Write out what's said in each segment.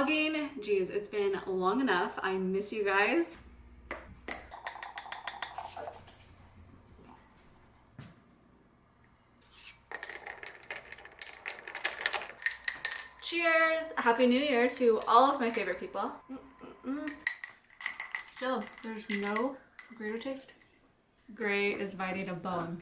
vlogging. Geez, it's been long enough. I miss you guys. Cheers! Happy New Year to all of my favorite people. Still, there's no greater taste. Gray is biting a bone.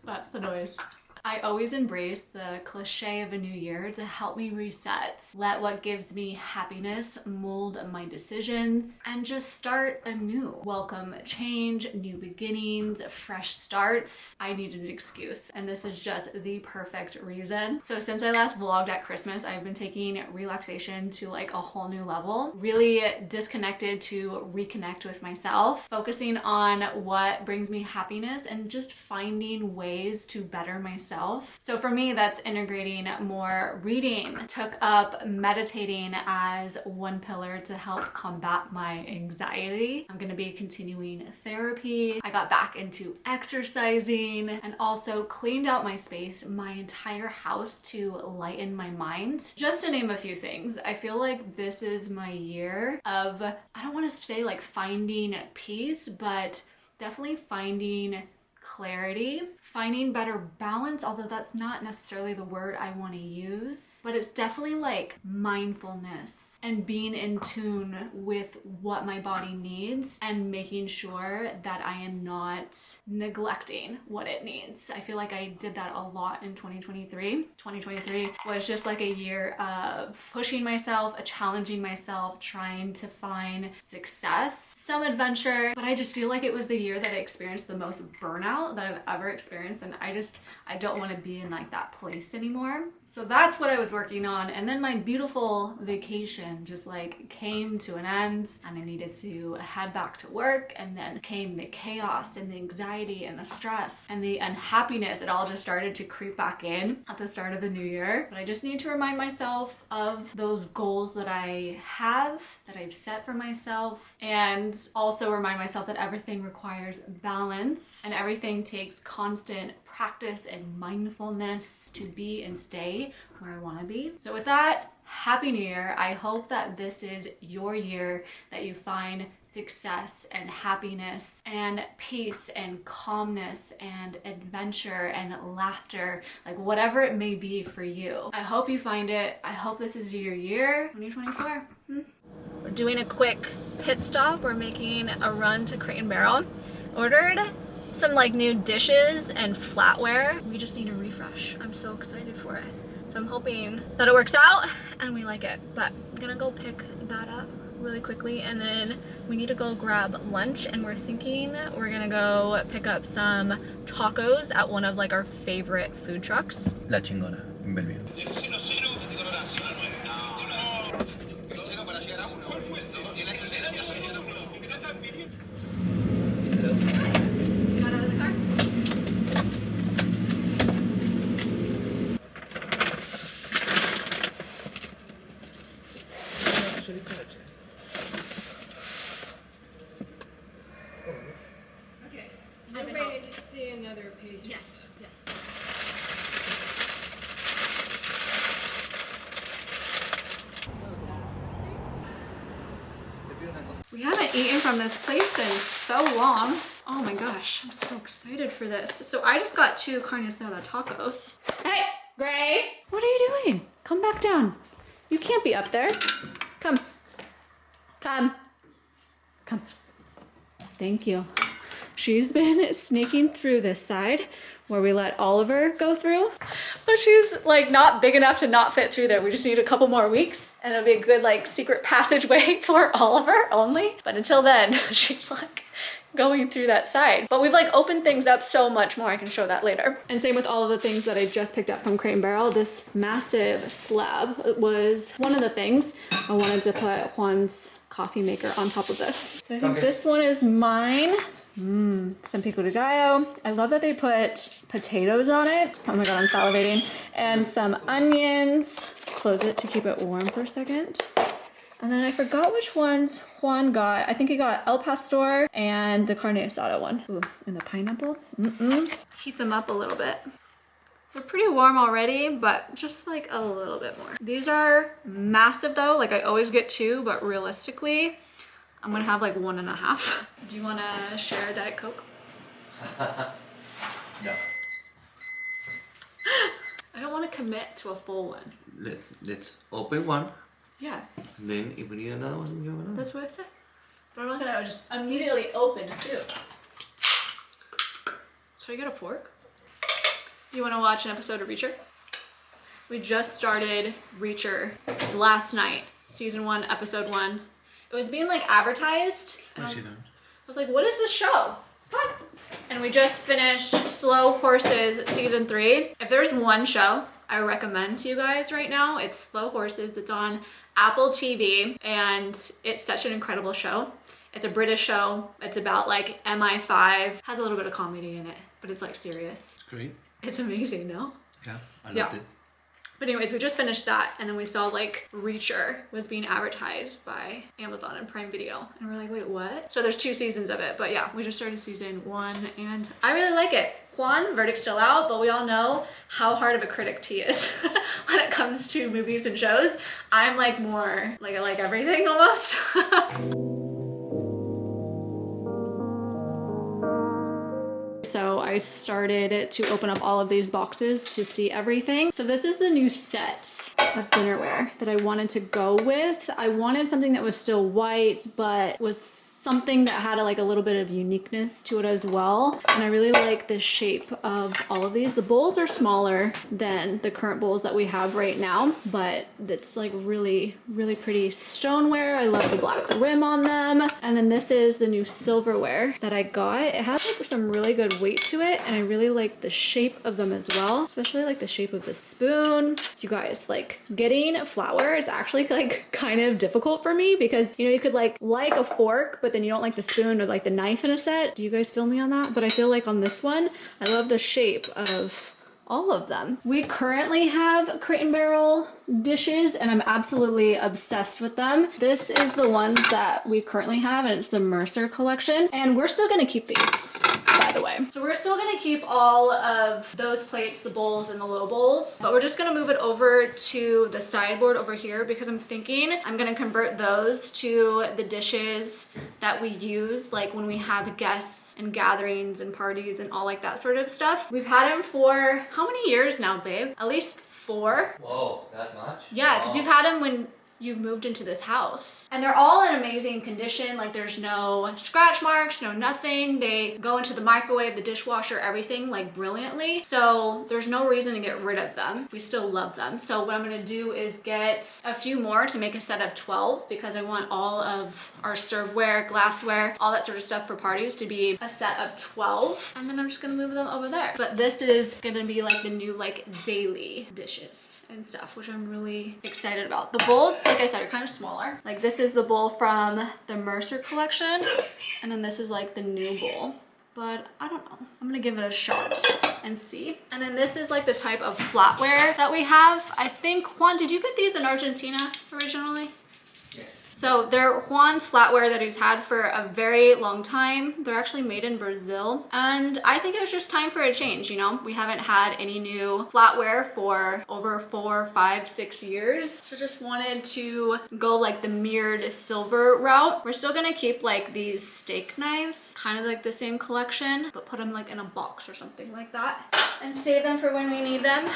That's the noise. I always embrace the cliche of a new year to help me reset, let what gives me happiness mold my decisions, and just start anew. Welcome change, new beginnings, fresh starts. I needed an excuse, and this is just the perfect reason. So since I last vlogged at Christmas, I've been taking relaxation to like a whole new level. Really disconnected to reconnect with myself, focusing on what brings me happiness and just finding ways to better myself. So for me, that's integrating more reading. Took up meditating as one pillar to help combat my anxiety. I'm gonna be continuing therapy. I got back into exercising and also cleaned out my space, my entire house, to lighten my mind. Just to name a few things, I feel like this is my year of, I don't want to say like finding peace, but definitely finding clarity, finding better balance, although that's not necessarily the word I want to use, but it's definitely like mindfulness and being in tune with what my body needs and making sure that I am not neglecting what it needs. I feel like I did that a lot in 2023. 2023 was just like a year of pushing myself, challenging myself, trying to find success, some adventure, but I just feel like it was the year that I experienced the most burnout that I've ever experienced, and I don't want to be in like that place anymore. So that's what I was working on, and then my beautiful vacation just like came to an end and I needed to head back to work, and then came the chaos and the anxiety and the stress and the unhappiness. It all just started to creep back in at the start of the new year. But I just need to remind myself of those goals that I have, that I've set for myself, and also remind myself that everything requires balance and everything takes constant practice and mindfulness to be and stay where I want to be. So with that, Happy New Year. I hope that this is your year, that you find success and happiness and peace and calmness and adventure and laughter, like whatever it may be for you. I hope you find it. I hope this is your year, 2024. We're doing a quick pit stop. We're making a run to Crate and Barrel. Ordered some like new dishes and flatware. We just need a refresh. I'm so excited for it. So I'm hoping that it works out and we like it. But I'm gonna go pick that up really quickly, and then we need to go grab lunch, and we're thinking we're gonna go pick up some tacos at one of like our favorite food trucks. La Chingona, en Belville. Okay, I'm ready to see another piece. Yes, yes. We haven't eaten from this place in so long. Oh my gosh, I'm so excited for this. So I just got 2 carne asada tacos. Hey, Gray! What are you doing? Come back down. You can't be up there. Come. Come. Come. Thank you. She's been sneaking through this side where we let Oliver go through, but she's like not big enough to not fit through there. We just need a couple more weeks and it'll be a good like secret passageway for Oliver only. But until then, she's like going through that side. But we've like opened things up so much more. I can show that later. And same with all of the things that I just picked up from Crate and Barrel. This massive slab was one of the things I wanted to put Juan's coffee maker on top of this. So I think this one is mine. Some pico de gallo. I love that they put potatoes on it. Oh my god, I'm salivating. And some onions. Close it to keep it warm for a second. And then I forgot which ones Juan got. I think he got El Pastor and the carne asada one. Ooh, and the pineapple. Heat them up a little bit. They're pretty warm already, but just like a little bit more. These are massive though. Like I always get 2, but realistically, I'm gonna have like 1.5. Do you wanna share a Diet Coke? No. I don't want to commit to a full one. Let's open one. Yeah. And then if we need another one, we have another. That's what I said. But I'm not gonna just immediately open too. So I got a fork. You wanna watch an episode of Reacher? We just started Reacher last night. Season 1, episode 1. It was being like advertised. And I was like, what is this show? What? And we just finished Slow Horses season 3. If there's one show I recommend to you guys right now, it's Slow Horses. It's on Apple TV and it's such an incredible show. It's a British show. It's about like MI5. Has a little bit of comedy in it, but it's like serious. It's great. It's amazing, no? Yeah, I loved it. But anyways, we just finished that and then we saw like Reacher was being advertised by Amazon and Prime Video. And we're like, wait, what? So there's 2 seasons of it, but yeah, we just started season 1 and I really like it. Juan, verdict's still out, but we all know how hard of a critic he is when it comes to movies and shows. I'm like more, like I like everything almost. So I started to open up all of these boxes to see everything. So this is the new set of dinnerware that I wanted to go with. I wanted something that was still white, but was something that had a little bit of uniqueness to it as well. And I really like the shape of all of these. The bowls are smaller than the current bowls that we have right now, but it's like really, really pretty stoneware. I love the black rim on them. And then this is the new silverware that I got. It has like some really good weight to it, and I really like the shape of them as well, especially like the shape of the spoon. You guys, like getting flour is actually like kind of difficult for me because, you know, you could like a fork, but then you don't like the spoon or like the knife in a set. Do you guys feel me on that? But I feel like on this one, I love the shape of all of them. We currently have Crate & Barrel dishes and I'm absolutely obsessed with them. This is the ones that we currently have and it's the Mercer collection. And we're still gonna keep these, by the way. So we're still gonna keep all of those plates, the bowls and the low bowls, but we're just gonna move it over to the sideboard over here because I'm thinking I'm gonna convert those to the dishes that we use like when we have guests and gatherings and parties and all like that sort of stuff. We've had them for how many years now, babe? At least 4. Whoa, that much? Yeah, because you've had them when you've moved into this house. And they're all in amazing condition. Like there's no scratch marks, no nothing. They go into the microwave, the dishwasher, everything like brilliantly. So there's no reason to get rid of them. We still love them. So what I'm gonna do is get a few more to make a set of 12 because I want all of our serveware, glassware, all that sort of stuff for parties to be a set of 12. And then I'm just gonna move them over there. But this is gonna be like the new like daily dishes and stuff, which I'm really excited about. The bowls, like I said, are kind of smaller. Like this is the bowl from the Mercer collection, and then this is like the new bowl. But I don't know. I'm gonna give it a shot and see. And then this is like the type of flatware that we have. I think, Juan, did you get these in Argentina originally? So they're Juan's flatware that he's had for a very long time. They're actually made in Brazil. And I think it was just time for a change, you know? We haven't had any new flatware for over 4, 5, 6 years. So just wanted to go like the mirrored silver route. We're still gonna keep like these steak knives, kind of like the same collection, but put them like in a box or something like that and save them for when we need them.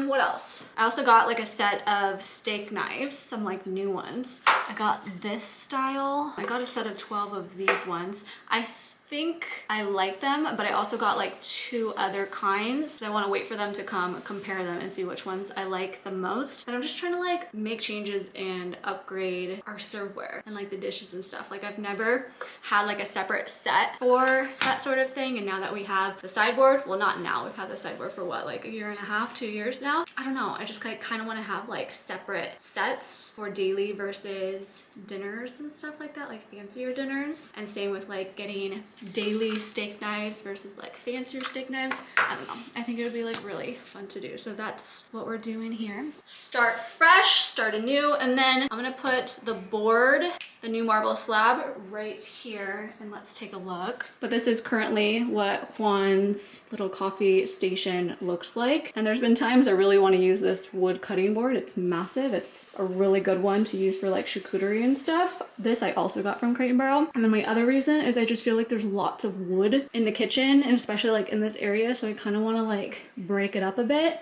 What else? I also got like a set of steak knives, some like new ones. I got this style. I got a set of 12 of these ones. I think I like them, but I also got like 2 other kinds. So I want to wait for them to come, compare them and see which ones I like the most. But I'm just trying to like make changes and upgrade our serveware and like the dishes and stuff. Like I've never had like a separate set for that sort of thing. And now that we have the sideboard, well, not now, we've had the sideboard for what, like 1.5 years, 2 years now? I don't know. I just like kind of want to have like separate sets for daily versus dinners and stuff like that, like fancier dinners. And same with like getting daily steak knives versus like fancier steak knives. I don't know. I think it would be like really fun to do. So that's what we're doing here. Start fresh, start anew, and then I'm gonna put the board, the new marble slab, right here, and let's take a look. But this is currently what Juan's little coffee station looks like. And there's been times I really want to use this wood cutting board. It's massive. It's a really good one to use for like charcuterie and stuff. This I also got from Crate and Barrel. And then my other reason is I just feel like there's lots of wood in the kitchen, and especially like in this area, so I kind of want to like break it up a bit.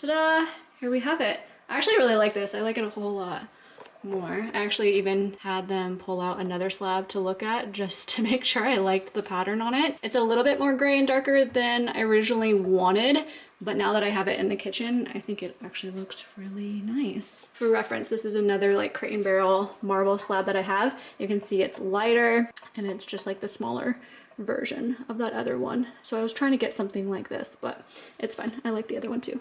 Ta-da! Here we have it. I actually really like this. I like it a whole lot more. I actually even had them pull out another slab to look at just to make sure I liked the pattern on it. It's a little bit more gray and darker than I originally wanted, but now that I have it in the kitchen, I think it actually looks really nice. For reference, this is another like Crate and Barrel marble slab that I have. You can see it's lighter and it's just like the smaller version of that other one. So I was trying to get something like this, but it's fine. I like the other one too.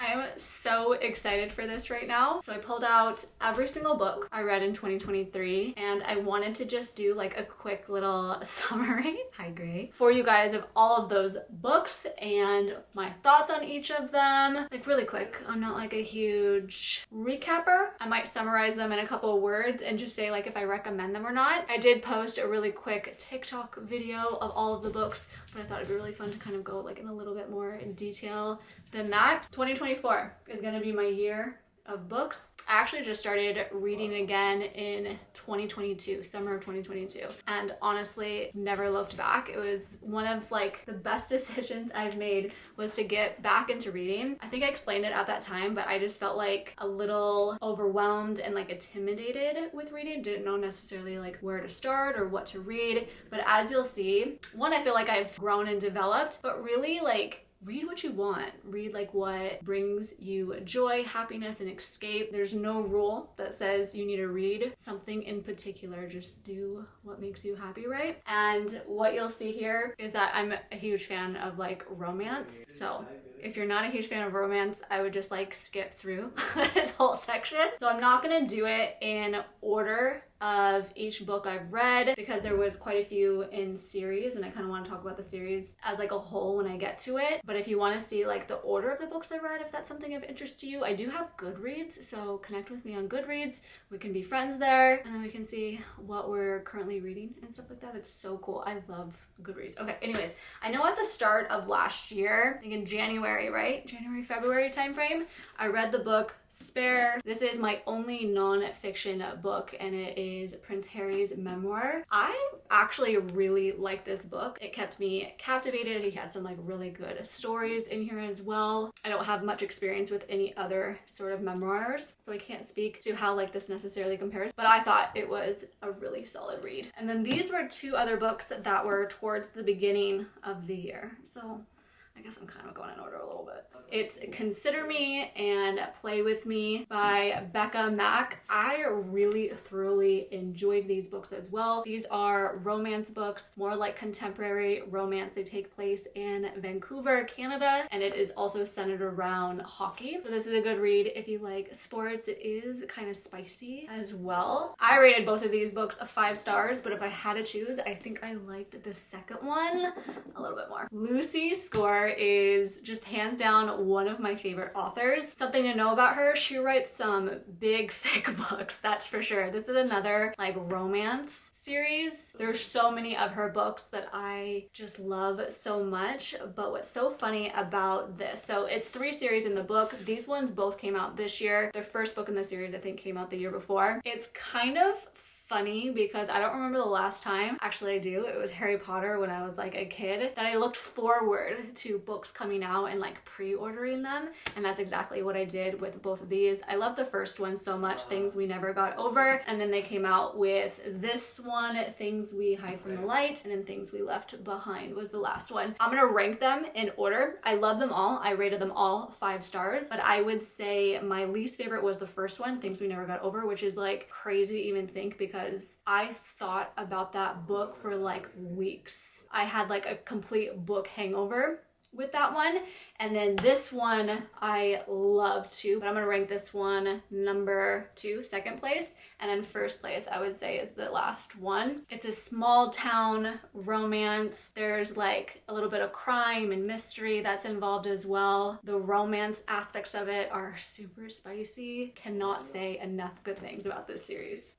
I'm so excited for this right now. So I pulled out every single book I read in 2023, and I wanted to just do like a quick little summary, hi Gray, for you guys of all of those books and my thoughts on each of them. Like really quick. I'm not like a huge recapper. I might summarize them in a couple of words and just say like if I recommend them or not. I did post a really quick TikTok video of all of the books, but I thought it'd be really fun to kind of go like in a little bit more in detail than that. 2024 is going to be my year of books. I actually just started reading again in 2022, summer of 2022, and honestly never looked back. It was one of like the best decisions I've made was to get back into reading. I think I explained it at that time, but I just felt like a little overwhelmed and like intimidated with reading. Didn't know necessarily like where to start or what to read, but as you'll see, one, I feel like I've grown and developed, but really like read what you want. Read like what brings you joy, happiness, and escape. There's no rule that says you need to read something in particular. Just do what makes you happy, right? And what you'll see here is that I'm a huge fan of like romance. So if you're not a huge fan of romance, I would just like skip through this whole section. So I'm not gonna do it in order of each book I've read because there was quite a few in series, and I kind of want to talk about the series as like a whole when I get to it. But if you want to see like the order of the books I read, if that's something of interest to you, I do have Goodreads, so connect with me on Goodreads. We can be friends there, and then we can see what we're currently reading and stuff like that. It's so cool. I love Goodreads. Okay, anyways, I know at the start of last year, I think in January, right? January, February timeframe, I read the book Spare. This is my only non-fiction book, and it is Prince Harry's memoir. I actually really like this book. It kept me captivated. He had some like really good stories in here as well. I don't have much experience with any other sort of memoirs, so I can't speak to how like this necessarily compares, but I thought it was a really solid read. And then these were two other books that were towards the beginning of the year. So I guess I'm kind of going in order a little bit. It's Consider Me and Play With Me by Becca Mack. I really thoroughly enjoyed these books as well. These are romance books, more like contemporary romance. They take place in Vancouver, Canada, and it is also centered around hockey. So this is a good read if you like sports. It is kind of spicy as well. I rated both of these books 5 stars, but if I had to choose, I think I liked the second one a little bit more. Lucy Score is just hands down one of my favorite authors. Something to know about her, she writes some big thick books, that's for sure. This is another like romance series. There's so many of her books that I just love so much, but what's so funny about this, so it's 3 series in the book. These ones both came out this year. Their first book in the series I think came out the year before. It's kind of funny because I don't remember the last time, actually I do, it was Harry Potter when I was like a kid, that I looked forward to books coming out and like pre-ordering them, and that's exactly what I did with both of these. I love the first one so much, Things We Never Got Over, and then they came out with this one, Things We Hide from the Light, and then Things We Left Behind was the last one. I'm gonna rank them in order. I love them all. I rated them all 5 stars, but I would say my least favorite was the first one, Things We Never Got Over, which is like crazy to even think because I thought about that book for like weeks. I had like a complete book hangover with that one. And then this one I love too, but I'm gonna rank this one number 2, second place, and then first place I would say is the last one. It's a small town romance. There's like a little bit of crime and mystery that's involved as well. The romance aspects of it are super spicy. Cannot say enough good things about this series.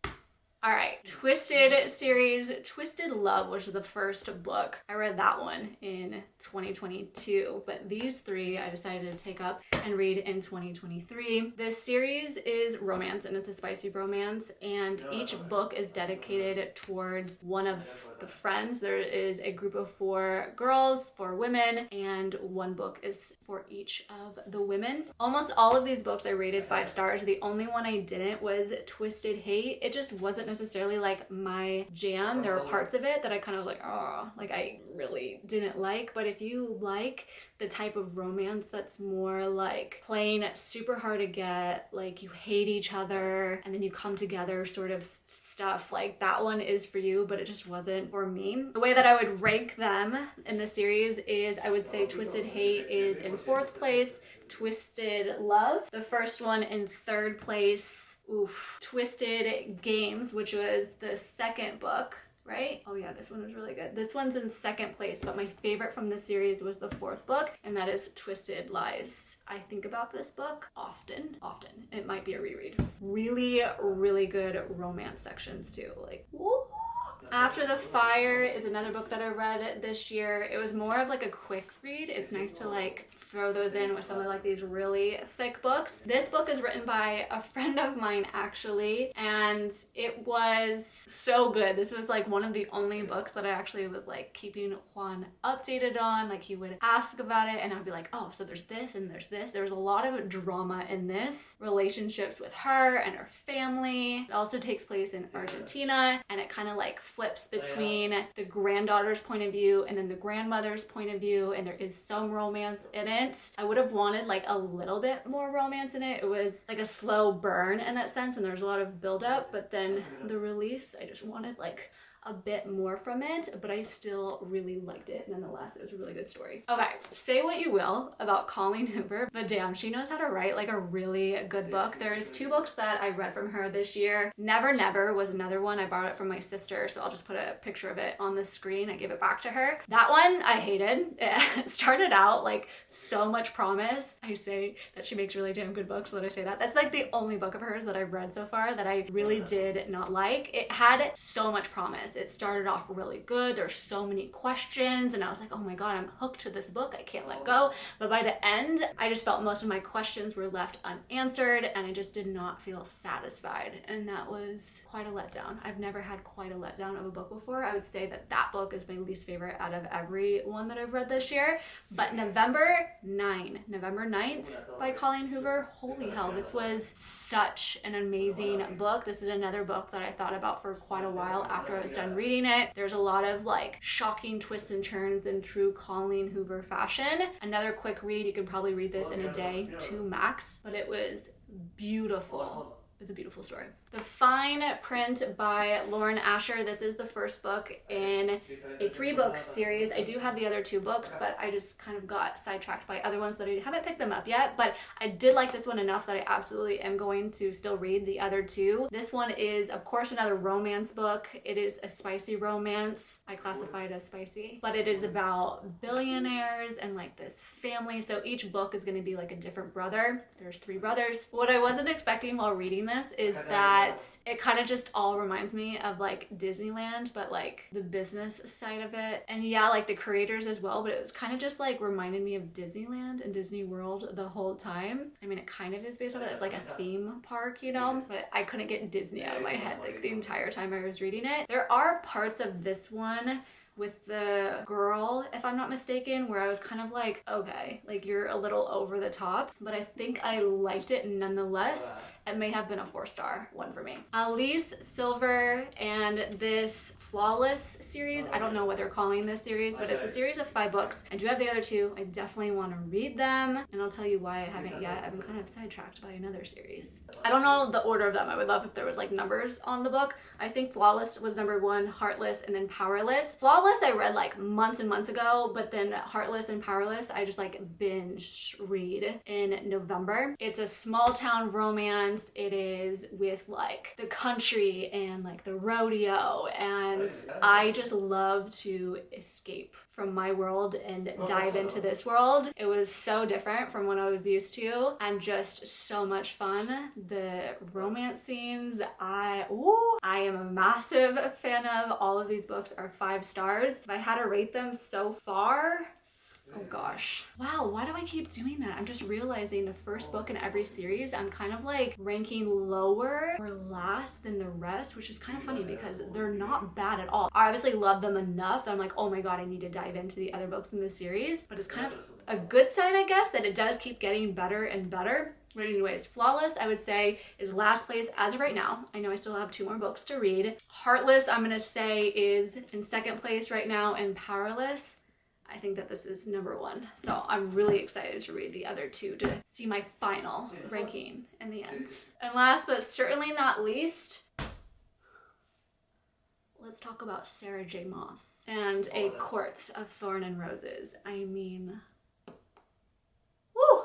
All right, Twisted series. Twisted Love was the first book. I read that one in 2022, but these 3 I decided to take up and read in 2023. This series is romance, and it's a spicy romance, and each book is dedicated towards one of the friends. There is a group of 4 girls, 4 women, and one book is for each of the women. Almost all of these books I rated 5 stars. The only one I didn't was Twisted Hate. It just wasn't necessarily like my jam. There were parts of it that I kind of was like, oh, like I really didn't like. But if you like the type of romance that's more like playing super hard to get, like you hate each other and then you come together sort of stuff, like that one is for you, but it just wasn't for me. The way that I would rank them in the series is I would say Twisted Hate is in 4th place, Twisted Love, the first one in 3rd place. Twisted Games, which was the second book, right? Oh yeah, this one was really good. This one's in 2nd place, but my favorite from the series was the 4th book, and that is Twisted Lies. I think about this book often. It might be a reread. Really, really good romance sections too. Like, woo! After the Fire is another book that I read this year. It was more of like a quick read. It's nice to like throw those in with some of like these really thick books. This book is written by a friend of mine actually, and it was so good. This was like one of the only books that I actually was like keeping Juan updated on. Like he would ask about it and I'd be like, oh, so there's this and there's this. There was a lot of drama in this. Relationships with her and her family. It also takes place in Argentina, and it kind of like flips between the granddaughter's point of view and then the grandmother's point of view, and there is some romance in it. I would have wanted like a little bit more romance in it. It was like a slow burn in that sense, and there's a lot of build up, but then the release, I just wanted like a bit more from it, but I still really liked it. Nonetheless, it was a really good story. Okay, say what you will about Colleen Hoover, but damn, she knows how to write like a really good book. There's 2 books that I read from her this year. Never Never was another one. I borrowed it from my sister, so I'll just put a picture of it on the screen. I gave it back to her. That one I hated. It started out like so much promise. I say that she makes really damn good books when I say that. That's like the only book of hers that I've read so far that I really did not like. It had so much promise. It started off really good. There's so many questions and I was like, oh my god, I'm hooked to this book. I can't let go. But by the end, I just felt most of my questions were left unanswered and I just did not feel satisfied. And that was quite a letdown. I've never had quite a letdown of a book before. I would say that that book is my least favorite out of every one that I've read this year. But November 9th by Colleen Hoover, holy hell, this was such an amazing book. This is another book that I thought about for quite a while after I was done reading it. There's a lot of like shocking twists and turns in true Colleen Hoover fashion. Another quick read, you could probably read this in a day, 2 max, but it was beautiful. It was a beautiful story. The Fine Print by Lauren Asher. This is the first book in a 3-book series. I do have the other 2 books, but I just kind of got sidetracked by other ones that I haven't picked them up yet. But I did like this one enough that I absolutely am going to still read the other 2. This one is, of course, another romance book. It is a spicy romance. I classify it as spicy, but it is about billionaires and like this family. So each book is going to be like a different brother. There's 3 brothers. What I wasn't expecting while reading this is that it kind of just all reminds me of like Disneyland, but like the business side of it. And yeah, like the creators as well, but it was kind of just like reminded me of Disneyland and Disney World the whole time. I mean, it kind of is based on it. It's like a theme park, you know, but I couldn't get Disney out of my head like the entire time I was reading it. There are parts of this one with the girl, if I'm not mistaken, where I was kind of like, okay, like you're a little over the top, but I think I liked it nonetheless. It may have been a 4-star one for me. Alice Silver and this Flawless series. I don't know what they're calling this series, but it's a series of 5 books. I do have the other 2. I definitely want to read them, and I'll tell you why I haven't yet. I've been kind of sidetracked by another series. I don't know the order of them. I would love if there was like numbers on the book. I think Flawless was number 1, Heartless, and then Powerless. Flawless I read like months and months ago, but then Heartless and Powerless I just like binge read in November. It's a small town romance. It is with like the country and like the rodeo, and I just love to escape from my world and dive into this world. It was so different from what I was used to and just so much fun. The romance scenes, I am a massive fan of. All of these books are 5 stars. If I had to rate them so far, oh gosh. Wow, why do I keep doing that? I'm just realizing the first book in every series, I'm kind of like ranking lower or last than the rest, which is kind of funny because they're not bad at all. I obviously love them enough that I'm like, oh my god, I need to dive into the other books in the series. But it's kind of a good sign, I guess, that it does keep getting better and better. But anyways, Flawless, I would say, is last place as of right now. I know I still have 2 more books to read. Heartless, I'm gonna say, is in second place right now, and Powerless, I think that this is number 1. So I'm really excited to read the other 2 to see my final ranking in the end. And last but certainly not least, let's talk about Sarah J. Maas and A Court of Thorn and Roses. I mean,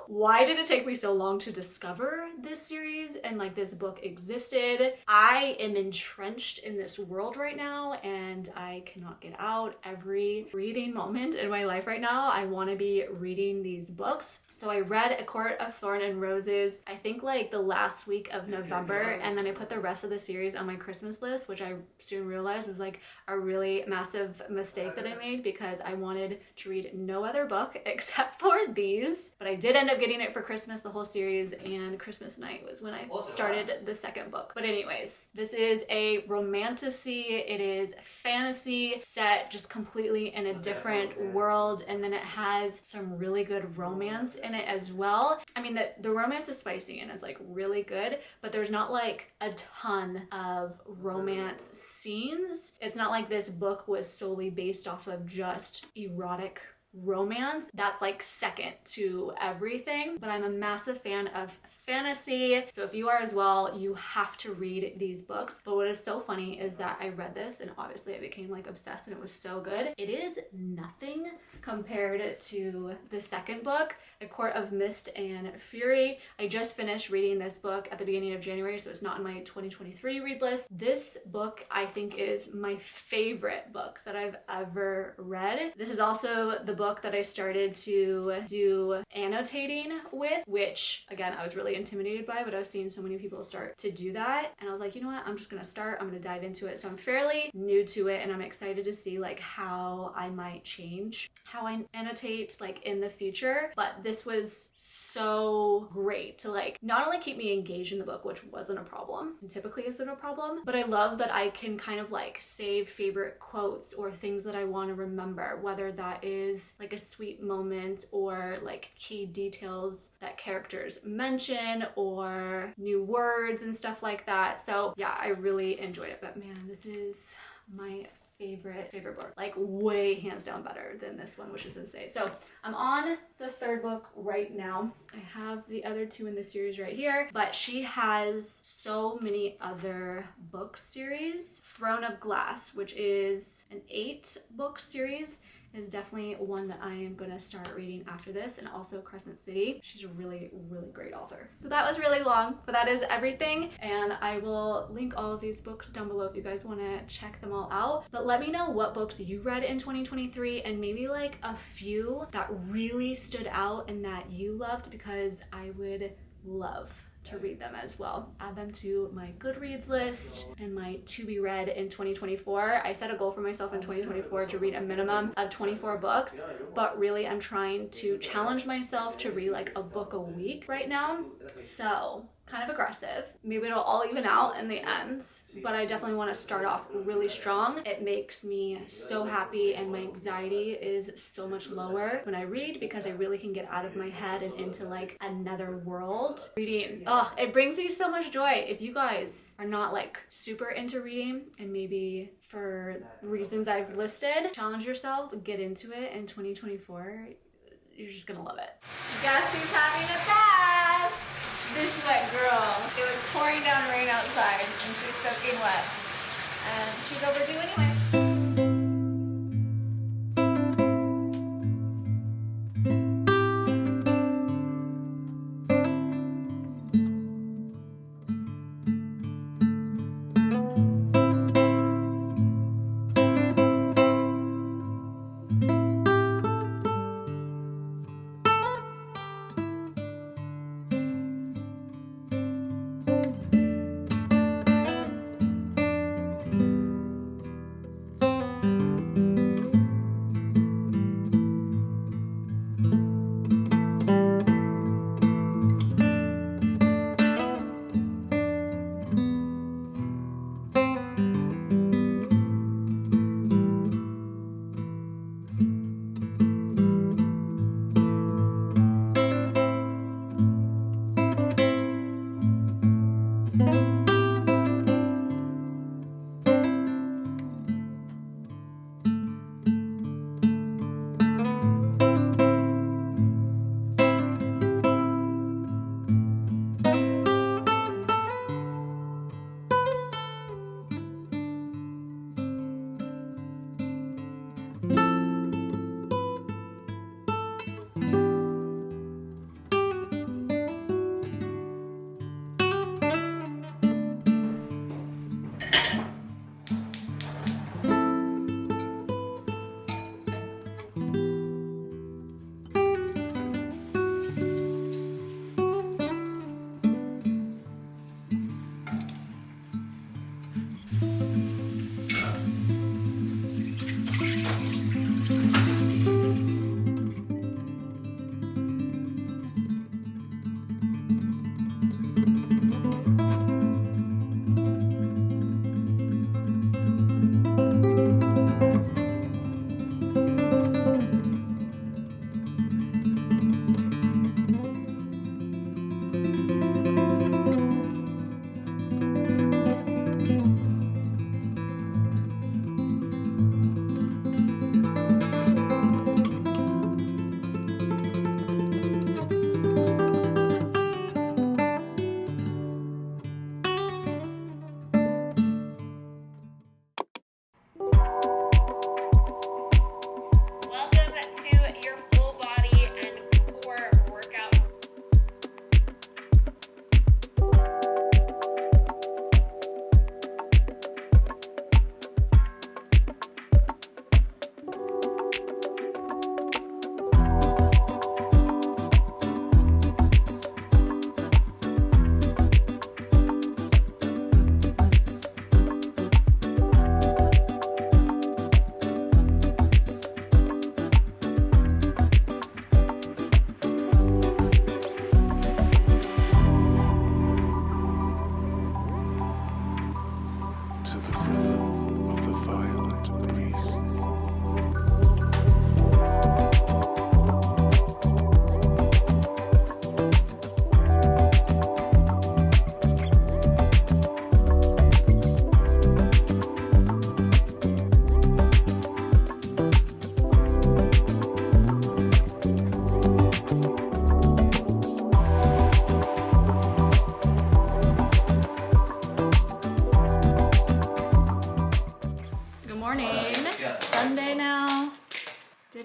why did it take me so long to discover this series and like this book existed? I am entrenched in this world right now and I cannot get out. Every reading moment in my life right now, I want to be reading these books. So I read A Court of Thorn and Roses, I think like the last week of November, and then I put the rest of the series on my Christmas list, which I soon realized was like a really massive mistake that I made because I wanted to read no other book except for these. But I did end up getting it for Christmas, the whole series, and Christmas night was when I started the second book. But anyways, this is a romantasy. It is fantasy set just completely in a different world, and then it has some really good romance in it as well. I mean, the romance is spicy and it's like really good, but there's not like a ton of romance scenes. It's not like this book was solely based off of just erotic romance. That's like second to everything, but I'm a massive fan of fantasy, so if you are as well, you have to read these books. But what is so funny is that I read this and obviously I became like obsessed and it was so good. It is nothing compared to the second book, A Court of Mist and Fury. I just finished reading this book at the beginning of January, so it's not in my 2023 read list. This book I think is my favorite book that I've ever read. This is also the book that I started to do annotating with, which again I was really intimidated by, but I was seeing so many people start to do that and I was like, you know what, I'm just gonna start, I'm gonna dive into it. So I'm fairly new to it and I'm excited to see like how I might change how I annotate like in the future. But this was so great to like not only keep me engaged in the book, which wasn't a problem and typically isn't a problem, but I love that I can kind of like save favorite quotes or things that I want to remember, whether that is like a sweet moment or like key details that characters mention or new words and stuff like that. So yeah, I really enjoyed it. But man, this is my favorite book, like way hands down better than this one, which is insane. So I'm on the 3rd book right now. I have the other 2 in the series right here, but she has so many other book series. Throne of Glass, which is an 8-book series, is definitely one that I am gonna start reading after this, and also Crescent City. She's a really, really great author. So that was really long, but that is everything, and I will link all of these books down below if you guys wanna check them all out. But let me know what books you read in 2023 and maybe like a few that really stood out and that you loved, because I would love to read them as well. Add them to my Goodreads list and my to be read in 2024. I set a goal for myself in 2024 to read a minimum of 24 books, but really I'm trying to challenge myself to read like a book a week right now. So kind of aggressive. Maybe it'll all even out in the end, but I definitely want to start off really strong. It makes me so happy and my anxiety is so much lower when I read because I really can get out of my head and into like another world. Reading, oh, it brings me so much joy. If you guys are not like super into reading and maybe for reasons I've listed, challenge yourself, get into it in 2024. You're just gonna love it. Guess who's having a bath? This wet girl. It was pouring down rain outside and she's soaking wet. And she's overdue anyway.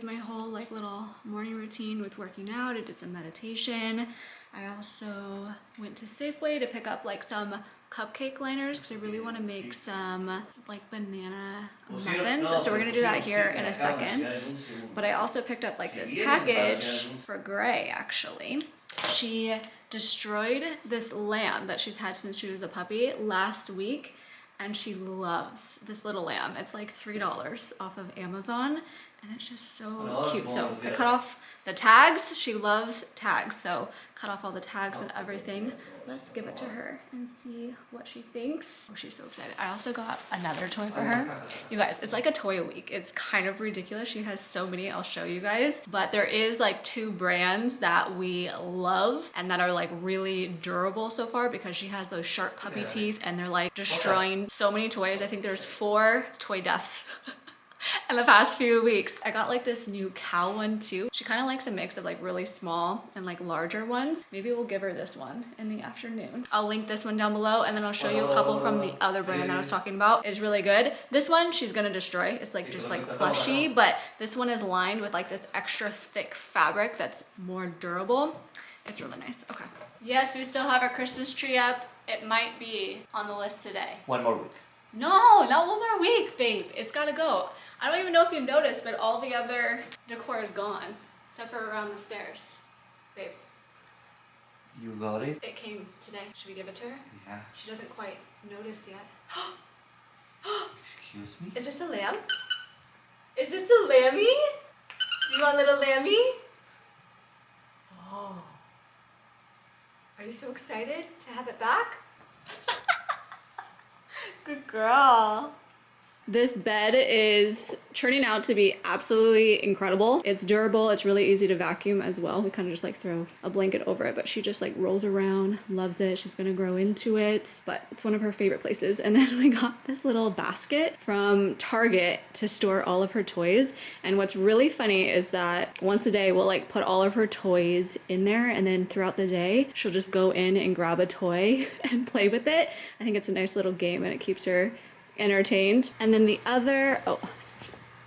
My whole like little morning routine with working out. I did some meditation. I also went to Safeway to pick up like some cupcake liners because I really want to make some like banana muffins. So we're gonna do that here in a second. But I also picked up like this package for Gray actually. She destroyed this lamb that she's had since she was a puppy last week, and she loves this little lamb. It's like $3 off of Amazon, and it's just so cute. So I cut off the tags. She loves tags, so cut off all the tags and everything. Let's give it to her and see what she thinks. Oh, she's so excited. I also got another toy for her. You guys, it's like a toy a week. It's kind of ridiculous. She has so many, I'll show you guys. But there is like 2 brands that we love and that are like really durable so far, because she has those sharp puppy teeth and they're like destroying so many toys. I think there's 4 toy deaths in the past few weeks. I got like this new cow one too. She kind of likes a mix of like really small and like larger ones. Maybe we'll give her this one in the afternoon. I'll link this one down below, and then I'll show you a couple from the other brand that I was talking about. It's really good. This one she's gonna destroy. It's like just like plushy, but this one is lined with like this extra thick fabric that's more durable. It's really nice. Okay. Yes, we still have our Christmas tree up. It might be on the list today. 1 more week. No, not 1 more week, babe. It's gotta go. I don't even know if you noticed, but all the other decor is gone, except for around the stairs. Babe. You got it? It came today. Should we give it to her? Yeah. She doesn't quite notice yet. Excuse me? Is this a lamb? Is this a lammy? You want little lammy? Oh. Are you so excited to have it back? Good girl. This bed is turning out to be absolutely incredible. It's durable. It's really easy to vacuum as well. We kind of just like throw a blanket over it, but she just like rolls around, loves it. She's gonna grow into it, but it's one of her favorite places. And then we got this little basket from Target to store all of her toys. And what's really funny is that once a day we'll like put all of her toys in there, and then throughout the day she'll just go in and grab a toy and play with it. I think it's a nice little game, and it keeps her entertained. And then the other,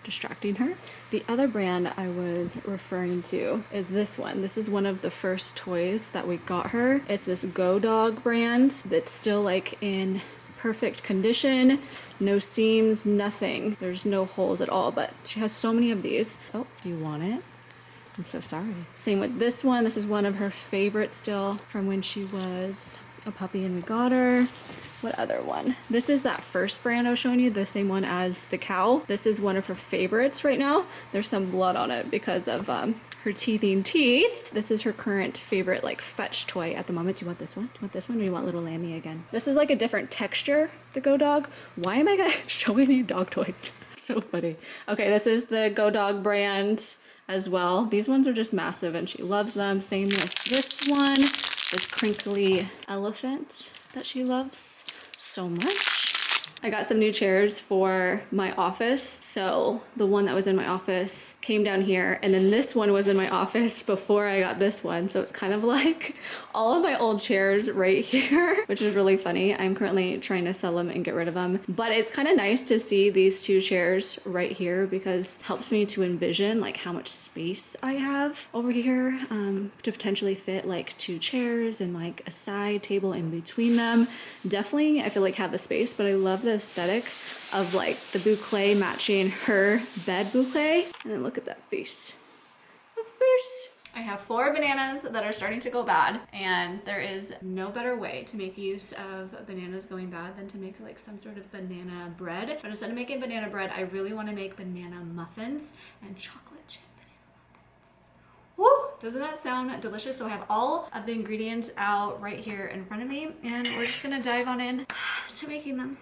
distracting her. The other brand I was referring to is this one. This is one of the first toys that we got her. It's this Go Dog brand that's still like in perfect condition, no seams, nothing. There's no holes at all, but she has so many of these. Oh, do you want it? I'm so sorry. Same with this one. This is one of her favorites still from when she was a puppy and we got her. What other one? This is that first brand I was showing you, the same one as the cow. This is one of her favorites right now. There's some blood on it because of her teething teeth. This is her current favorite like fetch toy at the moment. Do you want this one? Do you want this one, or do you want little Lammy again? This is like a different texture, the Go Dog. Why am I showing you dog toys? So funny. Okay, this is the Go Dog brand as well. These ones are just massive and she loves them. Same with this one, this crinkly elephant that she loves so much. I got some new chairs for my office. So the one that was in my office came down here, and then this one was in my office before I got this one. So it's kind of like all of my old chairs right here, which is really funny. I'm currently trying to sell them and get rid of them. But it's kind of nice to see these 2 chairs right here, because it helps me to envision like how much space I have over here to potentially fit like 2 chairs and like a side table in between them. Definitely, I feel like have the space, but I love the aesthetic of like the boucle matching her bed boucle. And then look at that face. The face. I have 4 bananas that are starting to go bad, and there is no better way to make use of bananas going bad than to make like some sort of banana bread. But instead of making banana bread, I really want to make banana muffins and chocolate chip banana muffins. Woo! Doesn't that sound delicious? So I have all of the ingredients out right here in front of me, and we're just gonna dive on in to making them.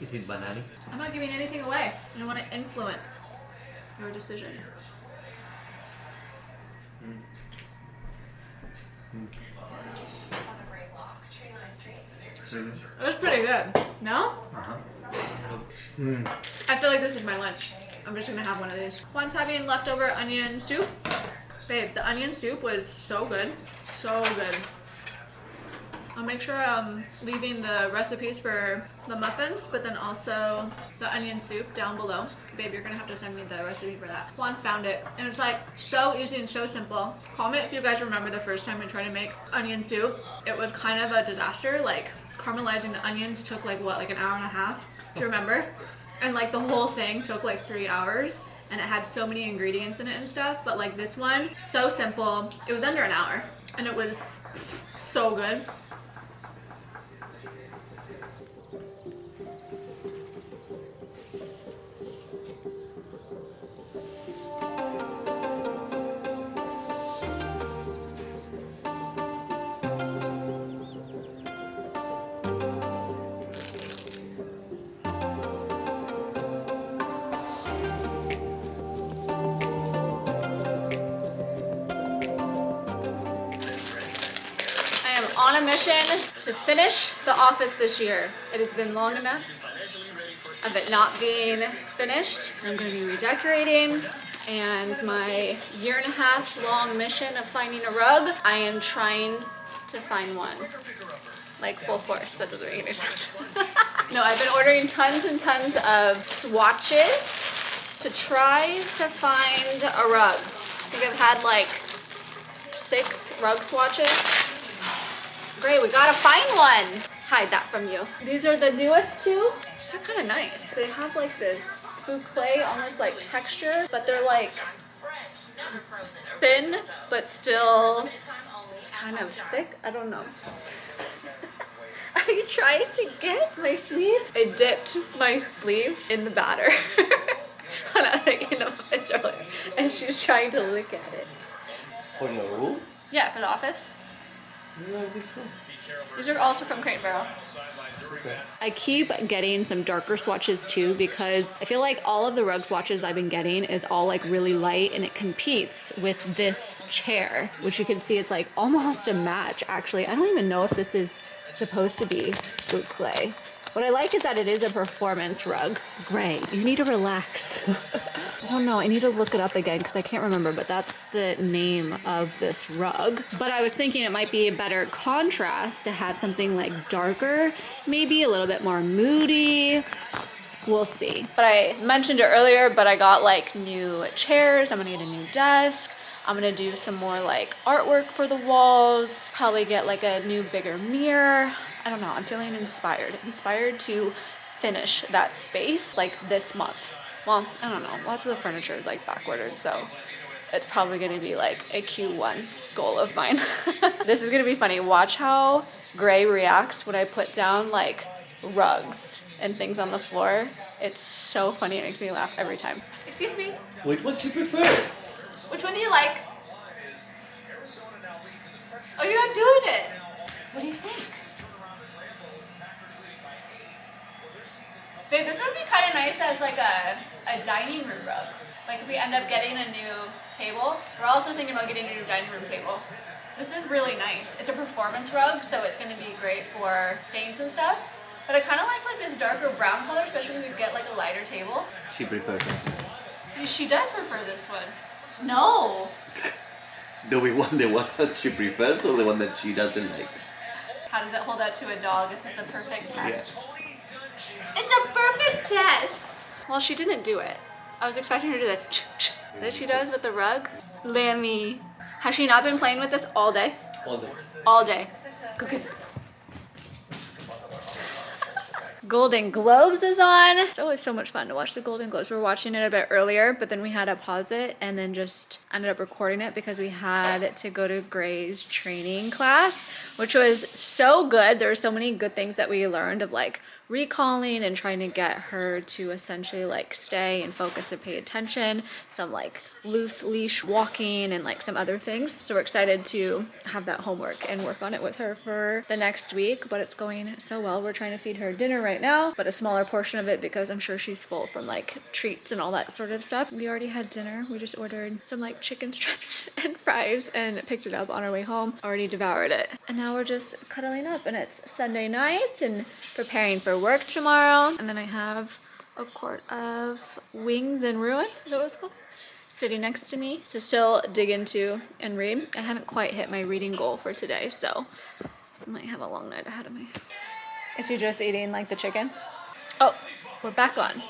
Is it banana? I'm not giving anything away. I don't want to influence your decision. Really? It was pretty good. No? Uh-huh. I feel like this is my lunch. I'm just gonna have one of these. Juan's having leftover onion soup. Babe, the onion soup was so good. So good. I'll make sure I'm leaving the recipes for the muffins, but then also the onion soup down below. Babe, you're gonna have to send me the recipe for that. Juan found it, and it's like so easy and so simple. Comment if you guys remember the first time we tried to make onion soup. It was kind of a disaster. Like caramelizing the onions took like what, like an hour and a half? Do you remember? And like the whole thing took like 3 hours, and it had so many ingredients in it and stuff. But like this one, so simple. It was under an hour, and it was so good. On a mission to finish The Office this year. It has been long enough of it not being finished. I'm going to be redecorating, and my 1.5 year long mission of finding a rug, I am trying to find one. Like full force. That doesn't make any sense. No, I've been ordering tons and tons of swatches to try to find a rug. I think I've had like 6 rug swatches. Great, we gotta find one. Hide that from you. These are the newest 2. These are kind of nice. They have like this boucle, almost like texture, but they're like thin, but still kind of thick. I don't know. Are you trying to get my sleeve? I dipped my sleeve in the batter. And I'm like, and she's trying to lick at it. For your room? Yeah, for The Office. Yeah, this one. These are also from Crate & Barrel. Okay. I keep getting some darker swatches too, because I feel like all of the rug swatches I've been getting is all like really light, and it competes with this chair, which you can see it's like almost a match actually. I don't even know if this is supposed to be boucle. What I like is that it is a performance rug. Gray, you need to relax. I don't know, I need to look it up again because I can't remember, but that's the name of this rug. But I was thinking it might be a better contrast to have something like darker, maybe a little bit more moody. We'll see. But I mentioned it earlier, but I got like new chairs. I'm gonna get a new desk. I'm gonna do some more like artwork for the walls. Probably get like a new bigger mirror. I don't know, I'm feeling inspired to finish that space like this month. Well, I don't know, lots of the furniture is like backordered, so it's probably gonna be like a Q1 goal of mine. This is gonna be funny. Watch how Gray reacts when I put down like rugs and things on the floor. It's so funny, it makes me laugh every time. Excuse me? Which one she prefers? Which one do you like? Oh, you're not doing it. What do you think? Babe, this would be kind of nice as like a dining room rug. Like if we end up getting a new table, we're also thinking about getting a new dining room table. This is really nice. It's a performance rug, so it's gonna be great for stains and stuff. But I kind of like this darker brown color, especially when we get like a lighter table. She prefers it. She does prefer this one. No. Do we want the one that she prefers or the one that she doesn't like? How does it hold up to a dog? Is this a perfect test? Yes. It's a perfect test! Well, she didn't do it. I was expecting her to do that she does with the rug. Lammy. Has she not been playing with this all day? All day. All day. Go get it. Golden Globes is on. It's always so much fun to watch the Golden Globes. We were watching it a bit earlier, but then we had to pause it and then just ended up recording it because we had to go to Gray's training class, which was so good. There were so many good things that we learned of like recalling and trying to get her to essentially like stay and focus and pay attention, some like loose leash walking and like some other things. So we're excited to have that homework and work on it with her for the next week, but it's going so well. We're trying to feed her dinner right now, but a smaller portion of it because I'm sure she's full from like treats and all that sort of stuff. We already had dinner. We just ordered some like chicken strips and fries and picked it up on our way home. Already devoured it. And now we're just cuddling up, and it's Sunday night and preparing for work tomorrow. And then I have a quart of wings and ruin, is that what it's called? Sitting next to me to still dig into and read. I haven't quite hit my reading goal for today, so I might have a long night ahead of me. Is she just eating like the chicken? Oh, we're back on.